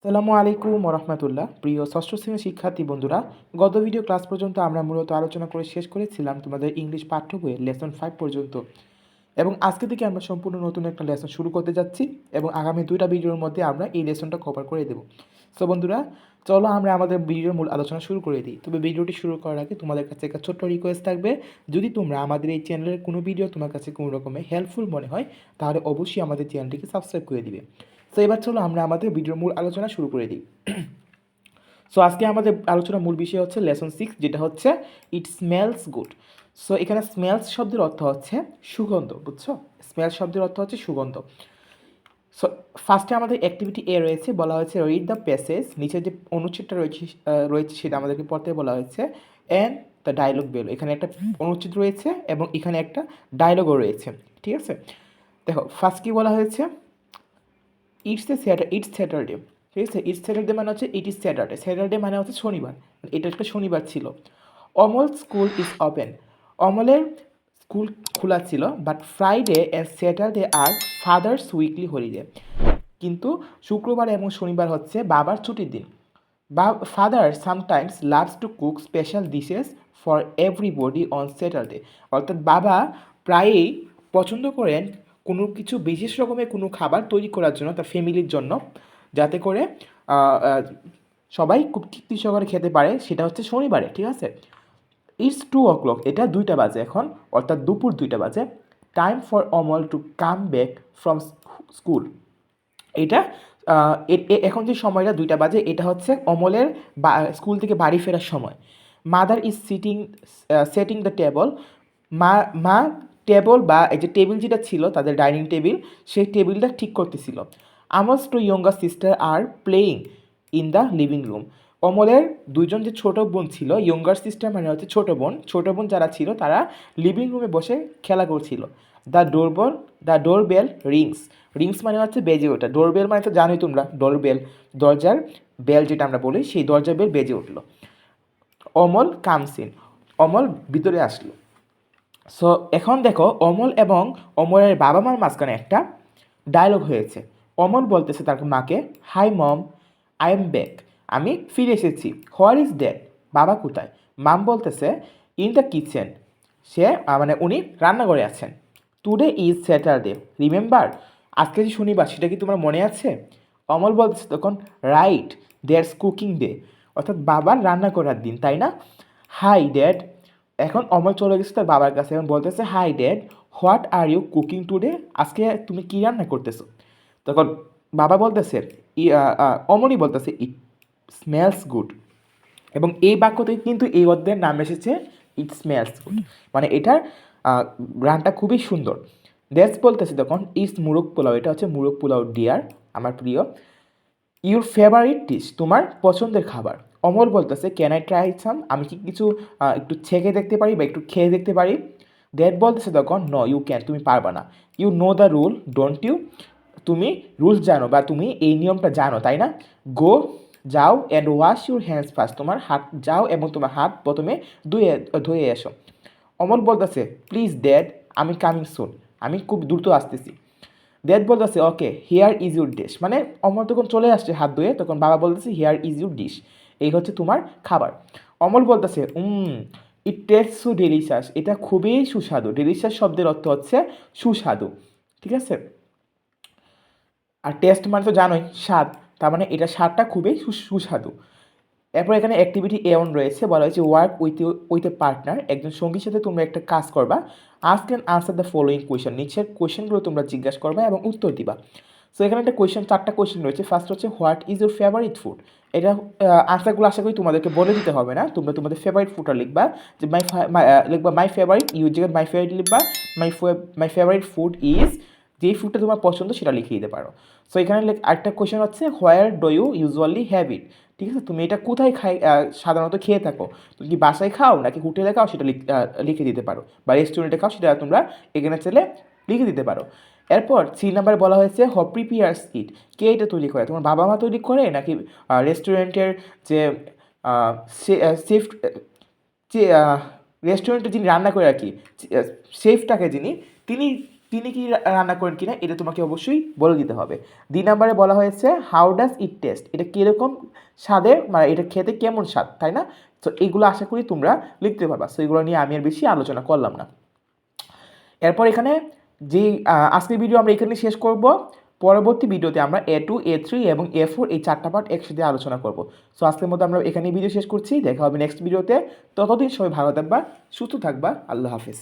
আসসালামু আলাইকুম রহমতুল্লাহ। প্রিয় ষষ্ঠ শ্রেণীর শিক্ষার্থী বন্ধুরা, গত ভিডিও ক্লাস পর্যন্ত আমরা মূলত আলোচনা করে শেষ করেছিলাম তোমাদের ইংলিশ পাঠ্য বইয়ের লেসন 5 পর্যন্ত, এবং আজকে থেকে আমরা সম্পূর্ণ নতুন একটা লেসন শুরু করতে যাচ্ছি এবং আগামী 2টা ভিডিওর মধ্যে আমরা এই লেসনটা কভার করে দেবো। সো বন্ধুরা, চলো আমরা আমাদের ভিডিওর মূল আলোচনা শুরু করে দিই। তবে ভিডিওটি শুরু করার আগে তোমাদের কাছে একটা ছোট্ট রিকোয়েস্ট থাকবে, যদি তোমরা আমাদের এই চ্যানেলের কোনো ভিডিও তোমার কাছে কোনো রকমে হেল্পফুল মনে হয় তাহলে অবশ্যই আমাদের চ্যানেলটিকে সাবস্ক্রাইব করে দিবে। তো এবার চলো আমরা আমাদের ভিডিওর মূল আলোচনা শুরু করে দিই। সো আজকে আমাদের আলোচনার মূল বিষয় হচ্ছে লেসন 6, যেটা হচ্ছে ইট স্মেলস গুড। সো এখানে স্মেলস শব্দের অর্থ হচ্ছে সুগন্ধ, বুঝছো? স্মেল শব্দের অর্থ হচ্ছে সুগন্ধ। সো ফার্স্টে আমাদের অ্যাক্টিভিটি এ রয়েছে, বলা হয়েছে রিড দ্য প্যাসেজ। নিচে যে অনুচ্ছেদটা রয়েছে সেটা আমাদেরকে পড়তে বলা হয়েছে। অ্যান্ড দ্য ডায়লগ বেল, এখানে একটা অনুচ্ছেদ রয়েছে এবং এখানে একটা ডায়লগও রয়েছে, ঠিক আছে? দেখো ফার্স্ট কী বলা হয়েছে, ইটস স্যাটারডে, ঠিক আছে? ইটস স্যাটারডে মানে হচ্ছে ইট ইজ স্যাটারডে, স্যাটারডে মানে হচ্ছে শনিবার, এটা একটা শনিবার ছিল। অমল স্কুল ইজ ওপেন, অমলের স্কুল খোলা ছিল, but Friday and Saturday are father's weekly holiday, কিন্তু শুক্রবার এবং শনিবার হচ্ছে বাবার ছুটির দিন। বা father sometimes loves to cook special dishes for everybody on Saturday, অর্থাৎ বাবা প্রায়ই পছন্দ করেন কোনো কিছু বিশেষ রকমের কোনো খাবার তৈরি করার জন্য তার ফ্যামিলির জন্য, যাতে করে সবাই খুব তৃপ্তি সহকারে খেতে পারে, সেটা হচ্ছে শনিবারে, ঠিক আছে? ইটস 2 o'clock, এটা 2টা বাজে এখন, অর্থাৎ দুপুর 2টা বাজে। Time for Amal to come back from school, এটা এখন যে সময়টা 2টা বাজে, এটা হচ্ছে অমলের স্কুল থেকে বাড়ি ফেরার সময়। Mother is setting the table, মা মা টেবল বা এই যে টেবিল যেটা ছিল তাদের ডাইনিং টেবিল, সেই টেবিলটা ঠিক করতেছিল। Amal's two younger sister are playing in the living room, অমলের দুইজন যে ছোট বোন ছিল, ইয়ঙ্গার সিস্টার মানে হচ্ছে ছোট বোন যারা ছিল তারা লিভিং রুমে বসে খেলা করছিল। দ্য ডোর বেল রিংস মানে হচ্ছে বেজে ওঠা, ডোরবেল মানে তো জানোই তোমরা, ডোরবেল দরজার বেল যেটা আমরা বলি, সেই দরজার বেল বেজে উঠলো। অমল কামস ইন, অমল ভিতরে আসলো। সো এখন দেখো অমল এবং অমলের বাবা মার মাঝখানে একটা ডায়লগ হয়েছে। অমল বলতেছে তার মাকে, hi mom, I am back, আমি ফিরে এসেছি। হোয়ার ইজ ড্যাড, বাবা কোথায়? মাম বলতেছে, ইন দ্য কিচেন, সে মানে উনি রান্নাঘরে আছেন। টুডে ইজ স্যাটারডে, রিমেম্বার, আজকে যে শনিবার সেটা কি তোমার মনে আছে? অমল বলতেছে তখন, রাইট, দ্যাটস কুকিং ডে, অর্থাৎ বাবার রান্না করার দিন, তাই না? হাই ড্যাড, এখন অমল চলে গেছে তার বাবার কাছে এবং বলতেছে, hi dad, what are you cooking today, আজকে তুমি কী রান্না করতেছো? তখন বাবা বলতেছে, অমলই বলতেছে, ইট স্মেলস গুড, এবং এই বাক্য থেকে কিন্তু এই অধ্যায়ের নাম এসেছে ইট স্মেলস গুড, মানে এটার গানটা খুবই সুন্দর। দ্যাটস বলতেছে তখন, ইটস মুরগ পোলাও, এটা হচ্ছে মুরগ পোলাও ডিয়ার, আমার প্রিয়। ইউর ফেভারিট ডিশ, তোমার পছন্দের খাবার। অমল বলতেছে, ক্যান আই ট্রাই সাম, আমি কি কিছু একটু ছেঁকে দেখতে পারি বা একটু খেয়ে দেখতে পারি? দ্যাট বলতেছে তখন, নো ইউ ক্যান, তুমি পারবা না। You know the rule don't you, তুমি রুলস জানো বা তুমি এই নিয়মটা জানো, তাই না? গো, যাও, and wash your hands first, তোমার হাত যাও এবং তোমার হাত প্রথমে ধুয়ে এসো। অমল বলতেছে, প্লিজ ড্যাড, আমি কামিং সুন, আমি খুব দ্রুত আসতেছি। ড্যাড বলতেছে, ওকে, হিয়ার ইজ ইউর ডিশ, মানে অমল তখন চলে আসছে হাত ধুয়ে, তখন বাবা বলতেছে, হিয়ার ইজ ইউর ডিশ, এই হচ্ছে তোমার খাবার। অমল বলতেছে, ইট টেস্ট সো ডেলিশাস, এটা খুবই সুস্বাদু। ডেলিশাস শব্দের অর্থ হচ্ছে সুস্বাদু, ঠিক আছে? আর টেস্ট মানে তো জানোই স্বাদ, তার মানে এটা স্বাদটা খুবই সুস্বাদু। এরপর এখানে অ্যাক্টিভিটি A1 রয়েছে, বলা হয়েছে ওয়ার্ক উইথ এ পার্টনার, একজন সঙ্গীর সাথে তোমরা একটা কাজ করবা। Ask and answer the following question, নিচের কোয়েশনগুলো তোমরা জিজ্ঞাসা করবা এবং উত্তর দিবা। সো এখানে একটা কোয়েশন, 4টা কোয়েশন রয়েছে। ফার্স্ট হচ্ছে, what is your favourite food, এটা আনসারগুলো আশা করি তোমাদেরকে বলে দিতে হবে না, তোমরা তোমাদের ফেভারিট ফুডটা লিখবা, যে লিখবা মাই ফেভারিট, ইউ যে মাই ফেভারিট লিখবা, মাই ফেভারিট ফুড ইজ, যেই ফুডটা তোমার পছন্দ সেটা লিখে দিতে পারো। সো এখানে আরেকটা কোয়েশন হচ্ছে, where do you usually have it, ঠিক আছে? তুমি এটা কোথায় সাধারণত খেয়ে থাকো, তুমি কি বাসায় খাও নাকি হোটেলে খাও, সেটা লিখে দিতে পারো, বা রেস্টুরেন্টে খাও, সেটা তোমরা এখানে চাইলে লিখে দিতে পারো। এরপর 3 নাম্বারে বলা হয়েছে, হু প্রিপেয়ার্স ইট, কে এটা তৈরি করে? তোমার বাবা মা তৈরি করে নাকি রেস্টুরেন্টের যে সেফ, যে রেস্টুরেন্টে যিনি রান্না করে আর কি, শেফটাকে যিনি, তিনি তিনি কি রান্না করেন কিনা এটা তোমাকে অবশ্যই বলে দিতে হবে। 2 নম্বরে বলা হয়েছে হাউ ডাজ ইট টেস্ট, এটা কীরকম স্বাদের, মানে এটা খেতে কেমন স্বাদ, তাই না? তো এগুলো আশা করি তোমরা লিখতে পারবা। সো এগুলো নিয়ে আমি আর বেশি আলোচনা করলাম না। এরপর এখানে যে আজকের ভিডিও আমরা এখানে শেষ করব। পরবর্তী ভিডিওতে আমরা A2, A3 এবং A4 এই 4টা পার্ট একসাথে আলোচনা করব। সো আজকের মতো আমরা এখানেই ভিডিও শেষ করছি। দেখা হবে নেক্সট ভিডিওতে। ততদিন সবাই ভালো থাকবা, সুস্থ থাকবা। আল্লাহ হাফেজ।